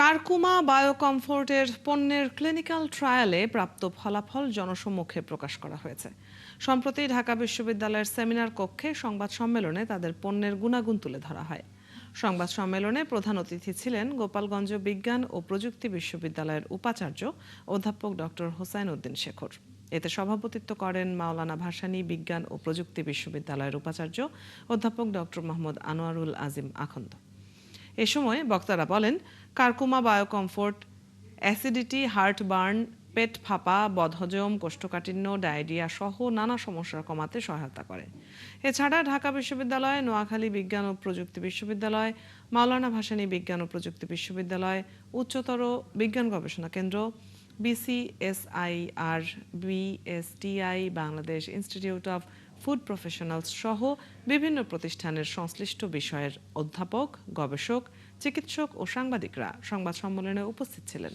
Curcuma বায়োকমফোর্টের পণ্যের clinical ট্রায়ালে প্রাপ্ত ফলাফল জনসম্মুখে প্রকাশ করা হয়েছে। সম্প্রতি ঢাকা বিশ্ববিদ্যালয়ের সেমিনার কক্ষে সংবাদ সম্মেলনে তাদের পণ্যের গুণাগুণ তুলে ধরা হয়। সংবাদ সম্মেলনে প্রধান অতিথি ছিলেন গোপালগঞ্জ বিজ্ঞান ও প্রযুক্তি বিশ্ববিদ্যালয়ের উপাচার্য অধ্যাপক ডক্টর হোসাইন উদ্দিন শেখর। এতে সভাপতিত্ব করেন মাওলানা ভাসানী বিজ্ঞান ও প্রযুক্তি বিশ্ববিদ্যালয়ের উপাচার্য অধ্যাপক ডক্টর মোহাম্মদ আনোয়ারুল আজিম আখন্দ। এ সময় বক্তারা বলেন, কারকুমা বায়োকমফোর্ট অ্যাসিডিটি, হার্টবার্ন, পেট ফাঁপা, বদহজম, কোষ্ঠকাঠিন্য, ডায়রিয়া সহ নানা সমস্যা কমাতে সহায়তা করে। এছাড়া ঢাকা বিশ্ববিদ্যালয়, নোয়াখালী বিজ্ঞান ও প্রযুক্তি বিশ্ববিদ্যালয়, মাওলানা ভাসানী বিজ্ঞান ও প্রযুক্তি বিশ্ববিদ্যালয়, উচ্চতর বিজ্ঞান গবেষণা কেন্দ্র, BCSIR, BSTI, Bangladesh institute of food professionals সহ বিভিন্ন প্রতিষ্ঠানের সংশ্লিষ্ট বিষয়ের অধ্যাপক, গবেষক, চিকিৎসক ও সাংবাদিকরা সংবাদ সম্মেলনে উপস্থিত ছিলেন।